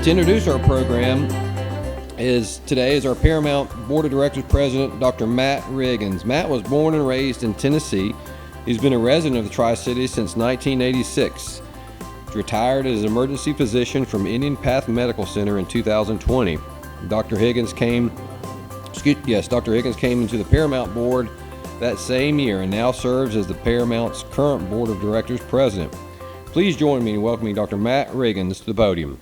To introduce our program today is our Paramount Board of Directors President, Dr. Matt Riggins. Matt was born and raised in Tennessee. He's been a resident of the Tri-Cities since 1986. He's retired as an emergency physician from Indian Path Medical Center in 2020. Dr. Higgins came into the Paramount Board that same year and now serves as the Paramount's current Board of Directors President. Please join me in welcoming Dr. Matt Riggins to the podium.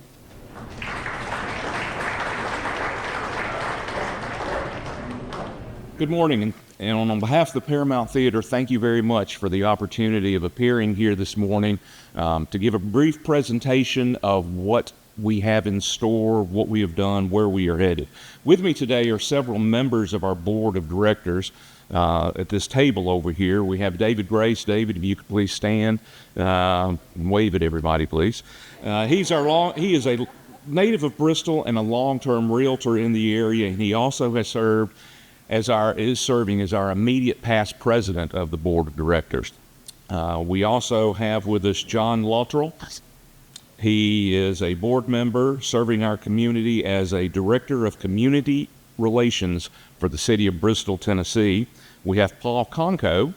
Good morning, and on behalf of the Paramount Theater, thank you very much for the opportunity of appearing here this morning to give a brief presentation of what we have in store, what we have done, where we are headed. With me today are several members of our Board of Directors. At this table over here, we have David Grace. David, if you could please stand and wave at everybody, please. He is a native of Bristol and a long-term realtor in the area, and he also has served is serving as our immediate past president of the Board of Directors. We also have with us John Luttrell. He is a board member serving our community as a director of community relations for the city of Bristol, Tennessee. We have Paul Conco,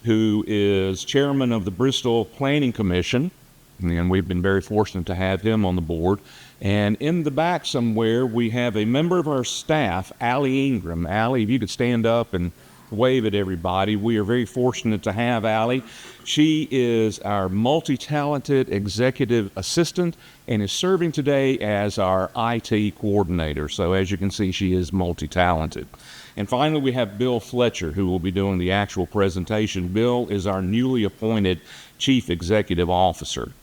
who is chairman of the Bristol Planning Commission, and we've been very fortunate to have him on the board. And in the back somewhere, we have a member of our staff, Allie Ingram. Allie, if you could stand up and wave at everybody. We are very fortunate to have Allie. She is our multi-talented executive assistant and is serving today as our IT coordinator. So as you can see, she is multi-talented. And finally, we have Bill Fletcher, who will be doing the actual presentation. Bill is our newly appointed Chief Executive Officer.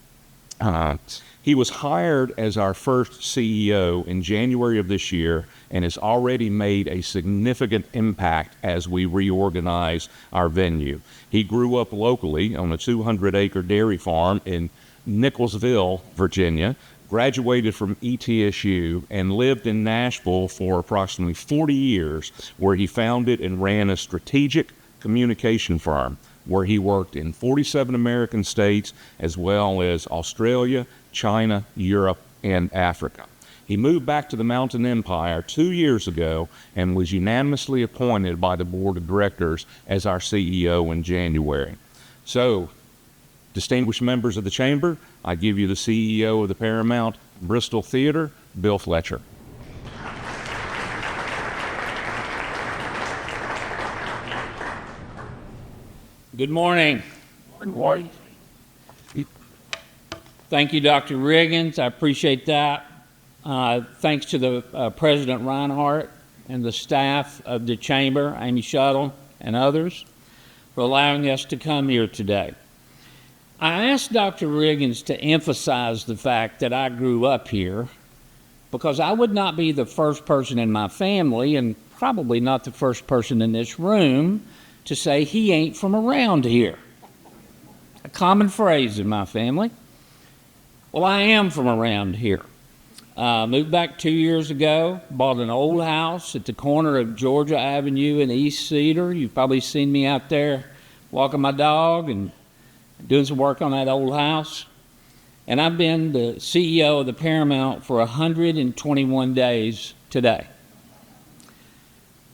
He was hired as our first CEO in January of this year and has already made a significant impact as we reorganize our venue. He grew up locally on a 200-acre dairy farm in Nicholsville, Virginia, graduated from ETSU, and lived in Nashville for approximately 40 years, where he founded and ran a strategic communication firm, where he worked in 47 American states, as well as Australia, China, Europe, and Africa. He moved back to the Mountain Empire 2 years ago and was unanimously appointed by the Board of Directors as our CEO in January. So, distinguished members of the Chamber, I give you the CEO of the Paramount Bristol Theater, Bill Fletcher. Good morning. Good morning. Thank you, Dr. Riggins. I appreciate that. Thanks to the President Reinhardt and the staff of the Chamber, Amy Shuttle and others, for allowing us to come here today. I asked Dr. Riggins to emphasize the fact that I grew up here because I would not be the first person in my family, and probably not the first person in this room, to say he ain't from around here. A common phrase in my family. Well, I am from around here. Moved back 2 years ago, bought an old house at the corner of Georgia Avenue and East Cedar. You've probably seen me out there walking my dog and doing some work on that old house. And I've been the CEO of the Paramount for 121 days today.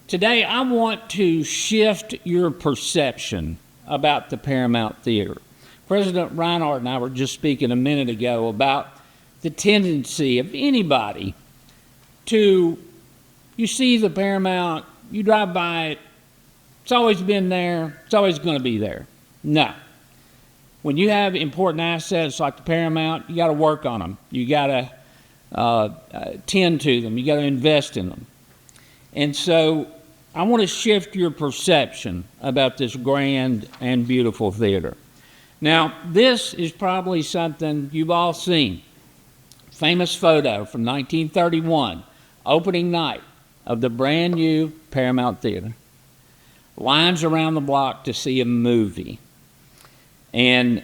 Today, I want to shift your perception about the Paramount Theater. President Reinhardt and I were just speaking a minute ago about the tendency of anybody to, you see the Paramount, you drive by it, it's always been there, it's always going to be there. No. When you have important assets like the Paramount, you got to work on them. You got to tend to them. You got to invest in them. And so I want to shift your perception about this grand and beautiful theater. Now, this is probably something you've all seen. Famous photo from 1931, opening night of the brand new Paramount Theater. Lines around the block to see a movie. And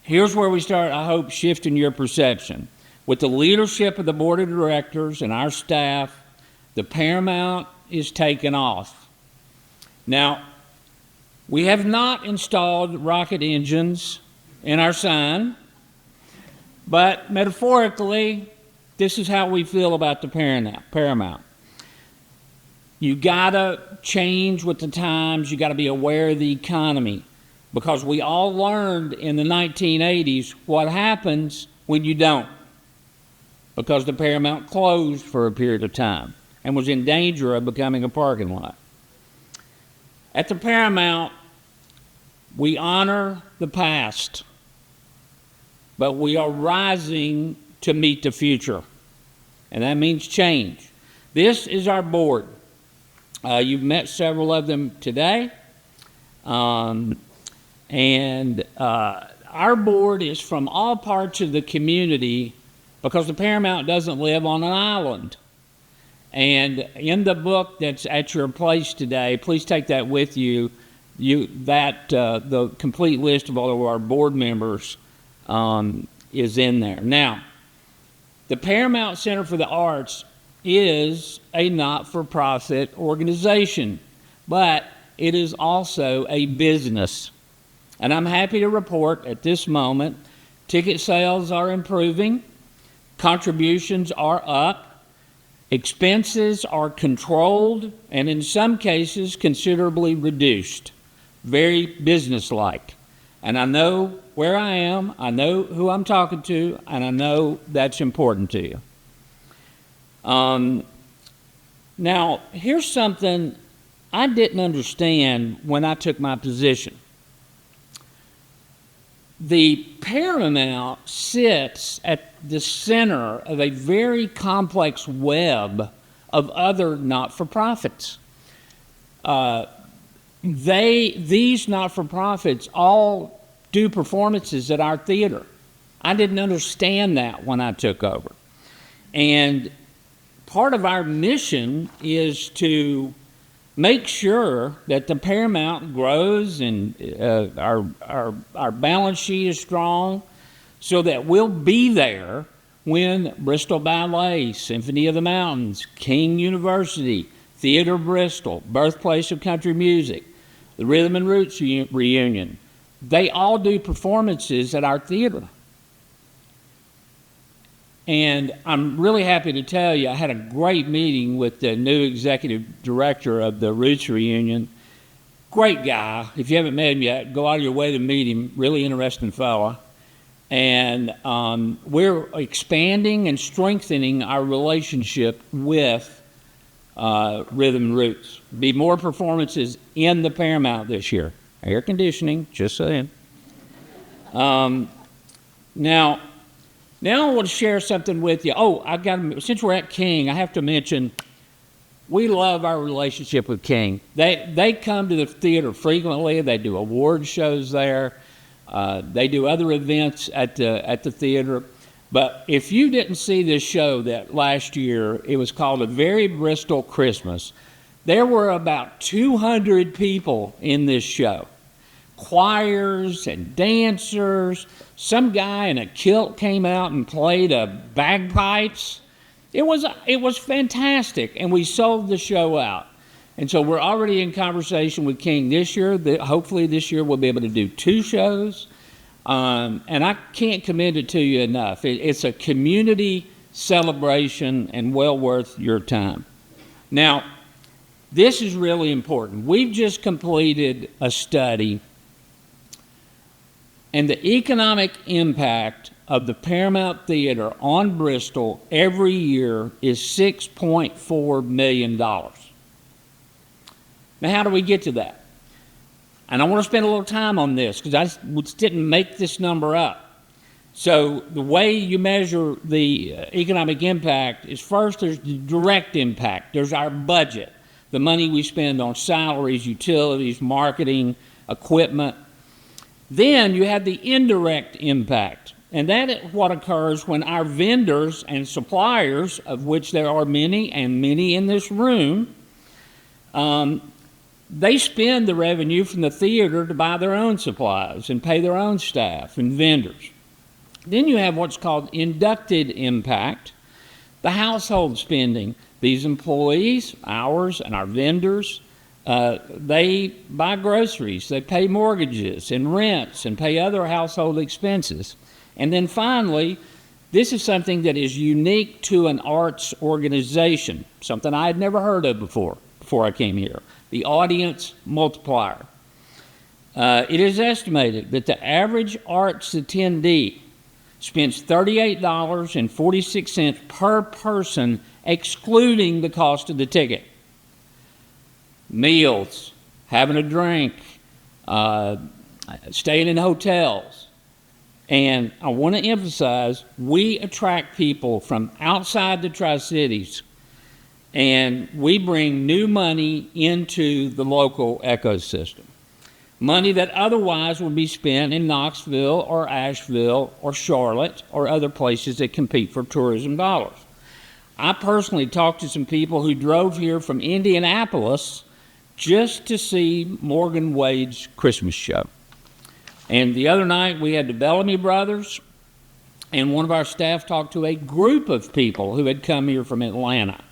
here's where we start, I hope, shifting your perception. With the leadership of the Board of Directors and our staff, the Paramount is taking off. Now, we have not installed rocket engines in our sign. But metaphorically, this is how we feel about the Paramount. You gotta change with the times. You gotta be aware of the economy, because we all learned in the 1980s what happens when you don't, because the Paramount closed for a period of time and was in danger of becoming a parking lot. At the Paramount, we honor the past, but we are rising to meet the future, and that means change. This is our board. You've met several of them today, and our board is from all parts of the community, because the Paramount doesn't live on an island. And in the book that's at your place today, please take that with you. The complete list of all of our board members is in there. Now, the Paramount Center for the Arts is a not-for-profit organization, but it is also a business. And I'm happy to report at this moment, ticket sales are improving, contributions are up, expenses are controlled, and in some cases considerably reduced. Very businesslike. And I know where I am, I know who I'm talking to, and I know that's important to you. Now, here's something I didn't understand when I took my position. The Paramount sits at the center of a very complex web of other not-for-profits. These not-for-profits all do performances at our theater. I didn't understand that when I took over. And part of our mission is to make sure that the Paramount grows and our balance sheet is strong, so that we'll be there when Bristol Ballet, Symphony of the Mountains, King University, Theater Bristol, Birthplace of Country Music, the Rhythm and Roots Reunion, they all do performances at our theater. And I'm really happy to tell you, I had a great meeting with the new executive director of the Roots Reunion. Great guy. If you haven't met him yet, go out of your way to meet him. Really interesting fella. And we're expanding and strengthening our relationship with Rhythm and Roots. Be more performances in the Paramount this year. Air conditioning, just saying. Now I want to share something with you. Since we're at King, I have to mention, we love our relationship with King. They come to the theater frequently. They do award shows there. They do other events at the theater. But if you didn't see this show that last year, it was called A Very Bristol Christmas. There were about 200 people in this show. Choirs and dancers. Some guy in a kilt came out and played bagpipes. It was fantastic, and we sold the show out. And so we're already in conversation with King this year. Hopefully this year we'll be able to do 2 shows. And I can't commend it to you enough. It's a community celebration and well worth your time. Now, this is really important. We've just completed a study, and the economic impact of the Paramount Theater on Bristol every year is $6.4 million. Now, how do we get to that? And I want to spend a little time on this, because I just didn't make this number up. So the way you measure the economic impact is, first there's the direct impact. There's our budget, the money we spend on salaries, utilities, marketing, equipment. Then you have the indirect impact, and that is what occurs when our vendors and suppliers, of which there are many and many in this room, they spend the revenue from the theater to buy their own supplies and pay their own staff and vendors. Then you have what's called inducted impact, the household spending. These employees, ours and our vendors, they buy groceries, they pay mortgages and rents and pay other household expenses. And then finally, This is something that is unique to an arts organization, something I had never heard of before I came here, the audience multiplier. It is estimated that the average arts attendee spends $38.46 per person, excluding the cost of the ticket. Meals, having a drink, staying in hotels. And I want to emphasize, we attract people from outside the Tri-Cities, and we bring new money into the local ecosystem. Money that otherwise would be spent in Knoxville or Asheville or Charlotte or other places that compete for tourism dollars. I personally talked to some people who drove here from Indianapolis just to see Morgan Wade's Christmas show. And the other night we had the Bellamy brothers, and one of our staff talked to a group of people who had come here from Atlanta.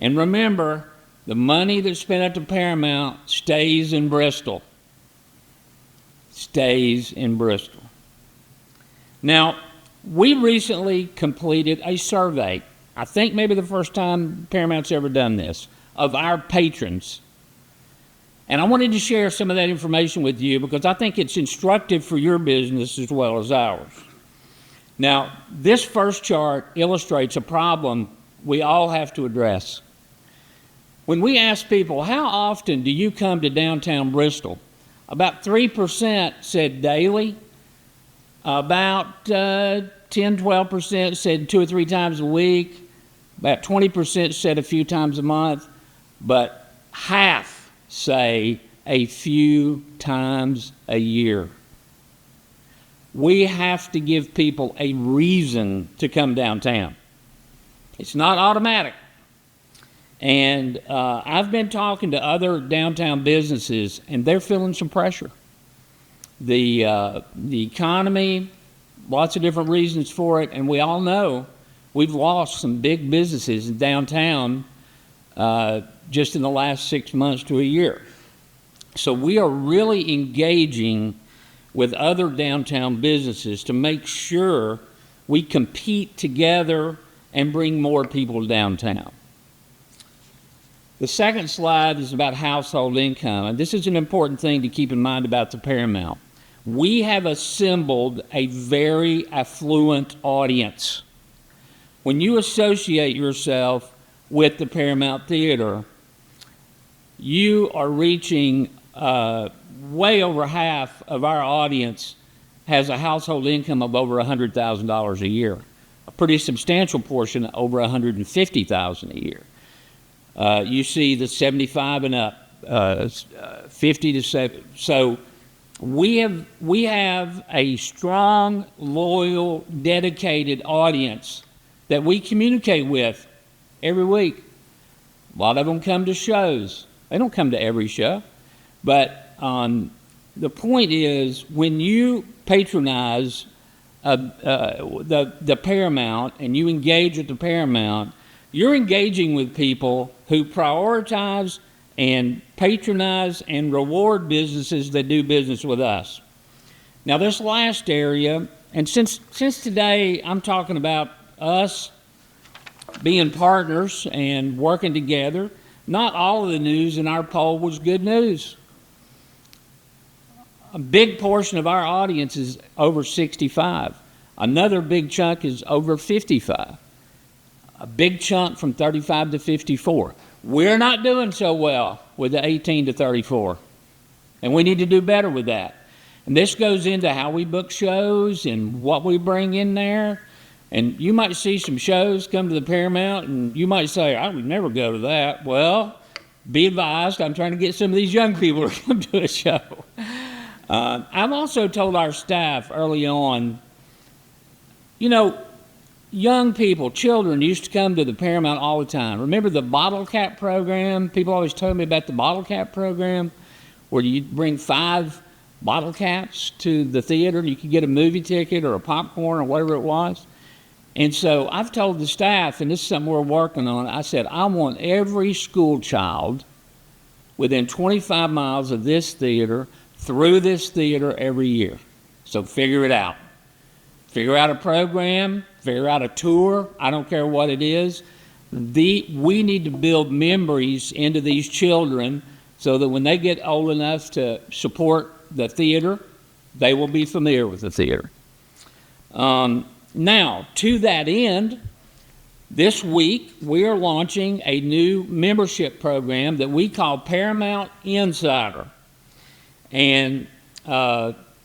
And remember, the money that's spent at the Paramount stays in Bristol. Stays in Bristol. Now, we recently completed a survey, I think maybe the first time Paramount's ever done this, of our patrons. And I wanted to share some of that information with you because I think it's instructive for your business as well as ours. Now, this first chart illustrates a problem we all have to address. When we ask people, how often do you come to downtown Bristol? About 3% said daily. About 10-12% said 2 or 3 times a week. About 20% said a few times a month. But half say a few times a year. We have to give people a reason to come downtown. It's not automatic. And I've been talking to other downtown businesses, and they're feeling some pressure. The economy, lots of different reasons for it, and we all know we've lost some big businesses in downtown just in the last 6 months to a year. So we are really engaging with other downtown businesses to make sure we compete together and bring more people downtown. The second slide is about household income, and this is an important thing to keep in mind about the Paramount. We have assembled a very affluent audience. When you associate yourself with the Paramount Theater, you are reaching way over half of our audience has a household income of over $100,000 a year. A pretty substantial portion over $150,000 a year. You see the 75 and up, 50 to 70. So we have a strong, loyal, dedicated audience that we communicate with every week. A lot of them come to shows. They don't come to every show. But the point is, when you patronize the Paramount and you engage with the Paramount, you're engaging with people who prioritize and patronize and reward businesses that do business with us. Now, this last area, and since today I'm talking about us being partners and working together, not all of the news in our poll was good news. A big portion of our audience is over 65. Another big chunk is over 55. A big chunk from 35 to 54. We're not doing so well with the 18 to 34. And we need to do better with that. And this goes into how we book shows and what we bring in there. And you might see some shows come to the Paramount and you might say, I would never go to that. Well, be advised, I'm trying to get some of these young people to come to a show. I've also told our staff early on, you know, young people, children used to come to the Paramount all the time. Remember the bottle cap program? People always told me about the bottle cap program where you bring 5 bottle caps to the theater and you could get a movie ticket or a popcorn or whatever it was. And so I've told the staff, and this is something we're working on, I said, I want every school child within 25 miles of this theater through this theater every year. So figure it out. figure out a program, figure out a tour, I don't care what it is. We need to build memories into these children so that when they get old enough to support the theater, they will be familiar with the theater. Now, to that end, this week we are launching a new membership program that we call Paramount Insider. And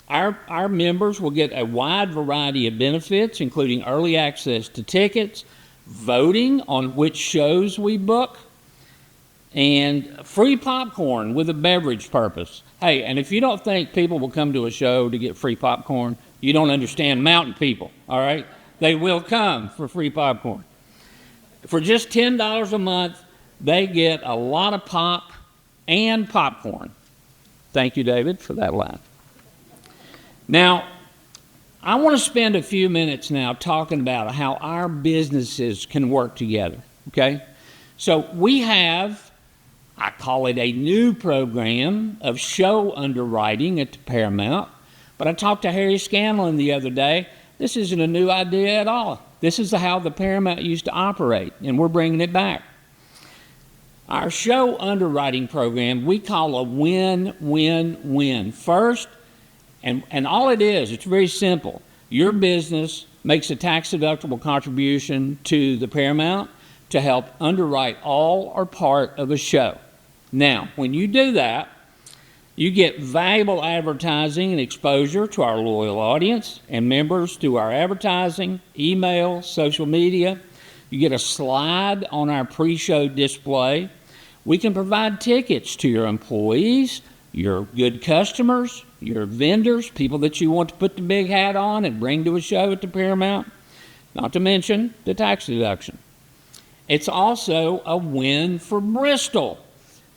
our members will get a wide variety of benefits, including early access to tickets, voting on which shows we book, and free popcorn with a beverage purpose. Hey, and if you don't think people will come to a show to get free popcorn, you don't understand mountain people, all right? They will come for free popcorn. For just $10 a month, they get a lot of pop and popcorn. Thank you, David, for that line. Now, I want to spend a few minutes now talking about how our businesses can work together, okay? So we have, I call it a new program of show underwriting at the Paramount, but I talked to Harry Scanlon the other day. This isn't a new idea at all. This is how the Paramount used to operate, and we're bringing it back. Our show underwriting program we call a win-win-win. First, and all it is, it's very simple. Your business makes a tax-deductible contribution to the Paramount to help underwrite all or part of a show. Now, when you do that, you get valuable advertising and exposure to our loyal audience and members through our advertising, email, social media. You get a slide on our pre-show display. We can provide tickets to your employees, your good customers, your vendors, people that you want to put the big hat on and bring to a show at the Paramount, not to mention the tax deduction. It's also a win for Bristol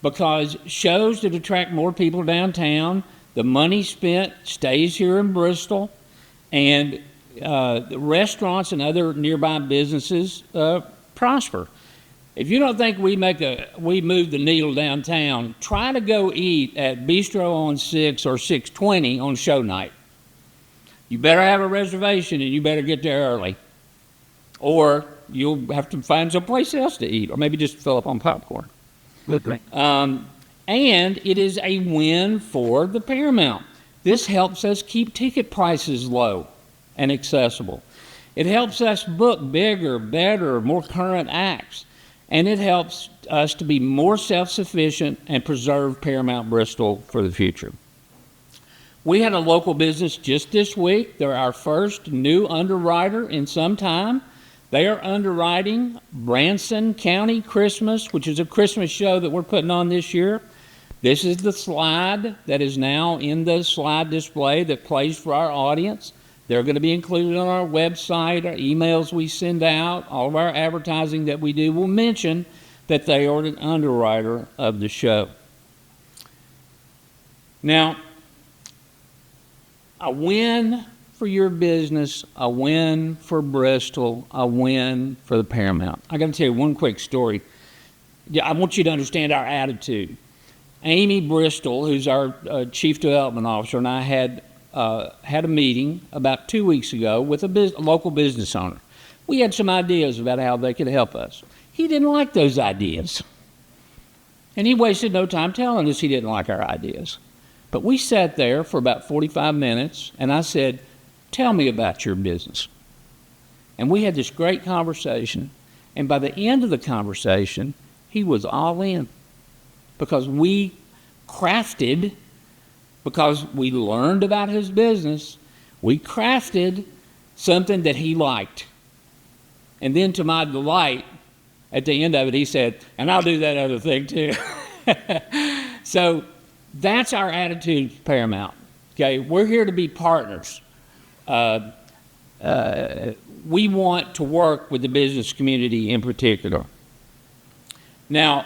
because shows that attract more people downtown, the money spent stays here in Bristol, and the restaurants and other nearby businesses prosper. If you don't think we move the needle downtown, try to go eat at Bistro on 6 or 620 on show night. You better have a reservation and you better get there early. Or you'll have to find someplace else to eat, or maybe just fill up on popcorn. And it is a win for the Paramount. This helps us keep ticket prices low and accessible. It helps us book bigger, better, more current acts. And it helps us to be more self-sufficient and preserve Paramount Bristol for the future. We had a local business just this week. They're our first new underwriter in some time. They are underwriting Branson County Christmas, which is a Christmas show that we're putting on this year. This is the slide that is now in the slide display that plays for our audience. They're going to be included on our website, our emails we send out, all of our advertising that we do will mention that they are an underwriter of the show. Now, a win for your business, a win for Bristol, a win for the Paramount. I got to tell you one quick story. I want you to understand our attitude. Amy Bristol, who's our Chief Development Officer, and I had a meeting about 2 weeks ago with a local business owner. We had some ideas about how they could help us. He didn't like those ideas. And he wasted no time telling us he didn't like our ideas. But we sat there for about 45 minutes, and I said, "Tell me about your business." And we had this great conversation. And by the end of the conversation, he was all in. Because we learned about his business, we crafted something that he liked. And then to my delight, at the end of it, he said, "And I'll do that other thing too." So that's our attitude at Paramount. Okay, we're here to be partners. We want to work with the business community in particular. Now,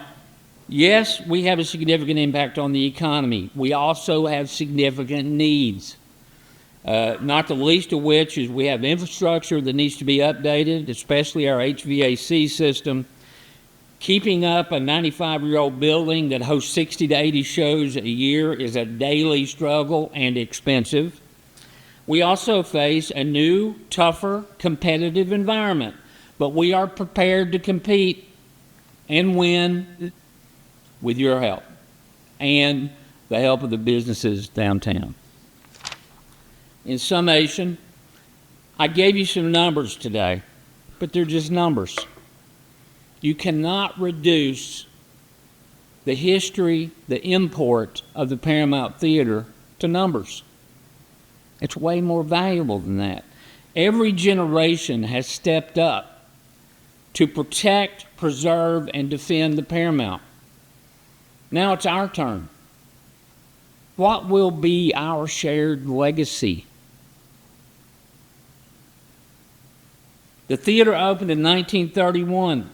yes, we have a significant impact on the economy. We also have significant needs, not the least of which is we have infrastructure that needs to be updated, especially our HVAC system. Keeping up a 95-year-old building that hosts 60 to 80 shows a year is a daily struggle and expensive. We also face a new, tougher, competitive environment, but we are prepared to compete and win with your help and the help of the businesses downtown. In summation, I gave you some numbers today, but they're just numbers. You cannot reduce the history, the import of the Paramount Theater to numbers. It's way more valuable than that. Every generation has stepped up to protect, preserve, and defend the Paramount. Now it's our turn. What will be our shared legacy? The theater opened in 1931.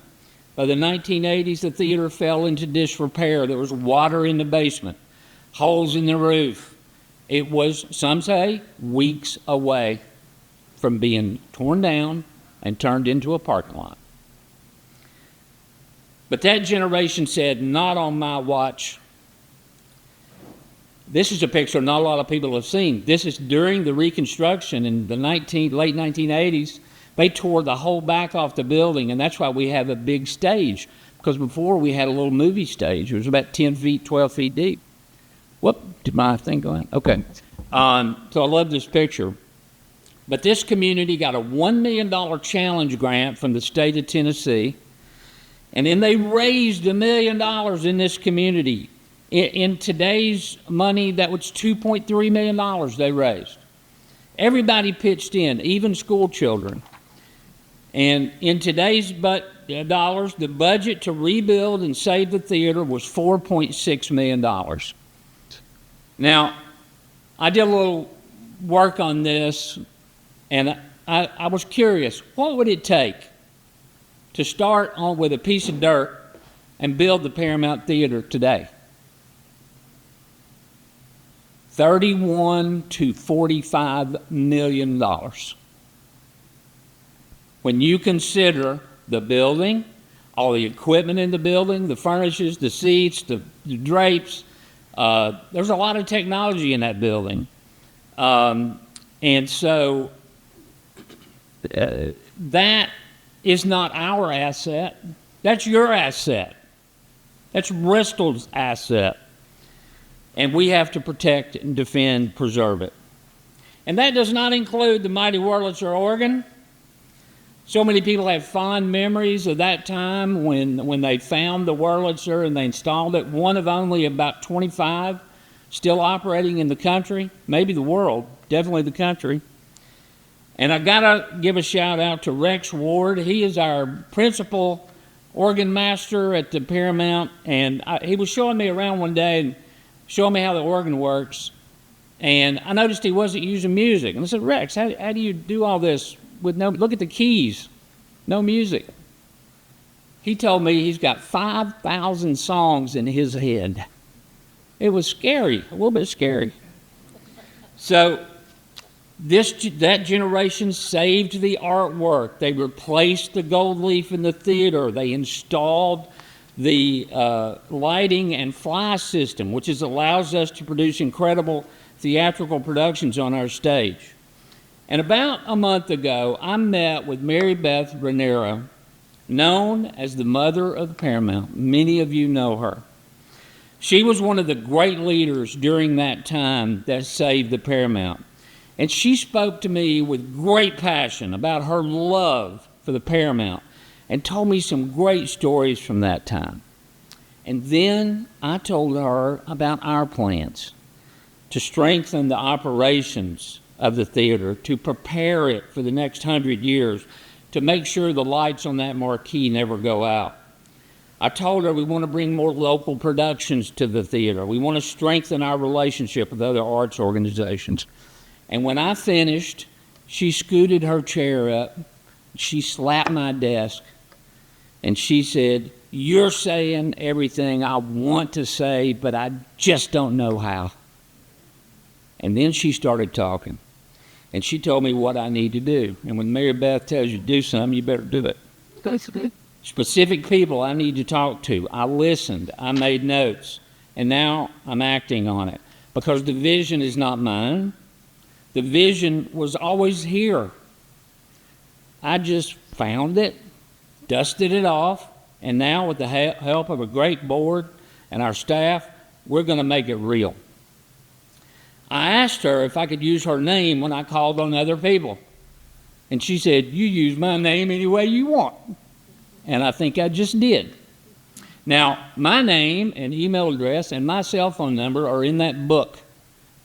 By the 1980s, the theater fell into disrepair. There was water in the basement, holes in the roof. It was, some say, weeks away from being torn down and turned into a parking lot. But that generation said, not on my watch. This is a picture not a lot of people have seen. This is during the reconstruction in the late 1980s. They tore the whole back off the building, and that's why we have a big stage, because before we had a little movie stage. It was about 10 feet, 12 feet deep. Whoop, did my thing go out? Okay. So I love this picture. But this community got a $1 million challenge grant from the state of Tennessee, and then they raised $1 million in this community. In today's money, that was $2.3 million they raised. Everybody pitched in, even school children. And in today's dollars, the budget to rebuild and save the theater was $4.6 million. Now, I did a little work on this, and I was curious, what would it take to start on with a piece of dirt and build the Paramount Theater today? $31 to $45 million. When you consider the building, all the equipment in the building, the furnishings, the seats, the drapes, there's a lot of technology in that building. And so that is not our asset. That's your asset. That's Bristol's asset. And we have to protect and defend, preserve it. And that does not include the mighty Wurlitzer organ. So many people have fond memories of that time when they found the Wurlitzer and they installed it. One of only about 25 still operating in the country, maybe the world, definitely the country. And I got to give a shout out to Rex Ward. He is our principal organ master at the Paramount, and he was showing me around one day and showing me how the organ works. And I noticed he wasn't using music. And I said, Rex, how do you do all this with no, look at the keys, no music. He told me he's got 5,000 songs in his head. It was scary, a little bit scary. So that generation saved the artwork. They replaced the gold leaf in the theater. They installed the lighting and fly system, which allows us to produce incredible theatrical productions on our stage. And about a month ago, I met with Mary Beth Raniero, known as the mother of the Paramount. Many of you know her. She was one of the great leaders during that time that saved the Paramount. And she spoke to me with great passion about her love for the Paramount and told me some great stories from that time. And then I told her about our plans to strengthen the operations of the theater, to prepare it for the next 100 years, to make sure the lights on that marquee never go out. I told her we want to bring more local productions to the theater. We want to strengthen our relationship with other arts organizations. And when I finished, she scooted her chair up, she slapped my desk, and she said, "You're saying everything I want to say, but I just don't know how." And then she started talking. And she told me what I need to do. And when Mary Beth tells you to do something, you better do it. Specific people I need to talk to. I listened. I made notes. And now I'm acting on it. Because the vision is not mine. The vision was always here. I just found it, dusted it off, and now with the help of a great board and our staff, we're going to make it real. I asked her if I could use her name when I called on other people. And she said, "You use my name any way you want." And I think I just did. Now, my name and email address and my cell phone number are in that book,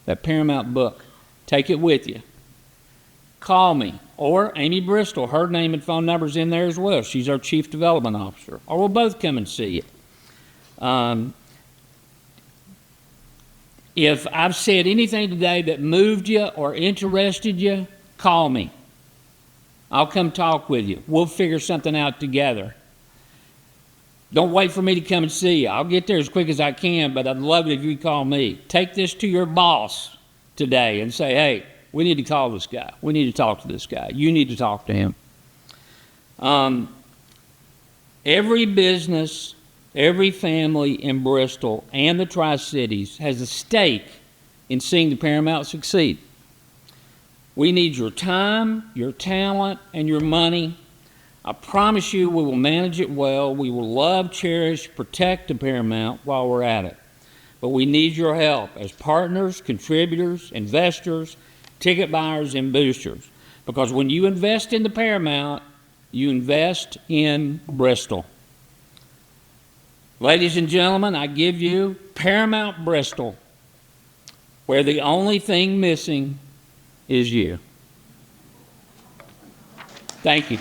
that Paramount book. Take it with you. Call me. Or Amy Bristol, her name and phone number's in there as well. She's our Chief Development Officer. Or we'll both come and see you. If I've said anything today that moved you or interested you, call me. I'll come talk with you. We'll figure something out together. Don't wait for me to come and see you. I'll get there as quick as I can, but I'd love it if you call me. Take this to your boss today and say, "Hey, we need to call this guy. We need to talk to this guy. You need to talk to him." Every business, every family in Bristol and the Tri-Cities has a stake in seeing the Paramount succeed. We need your time, your talent, and your money. I promise you we will manage it well. We will love, cherish, protect the Paramount while we're at it. But we need your help as partners, contributors, investors, ticket buyers, and boosters. Because when you invest in the Paramount, you invest in Bristol. Ladies and gentlemen, I give you Paramount Bristol, where the only thing missing is you. Thank you.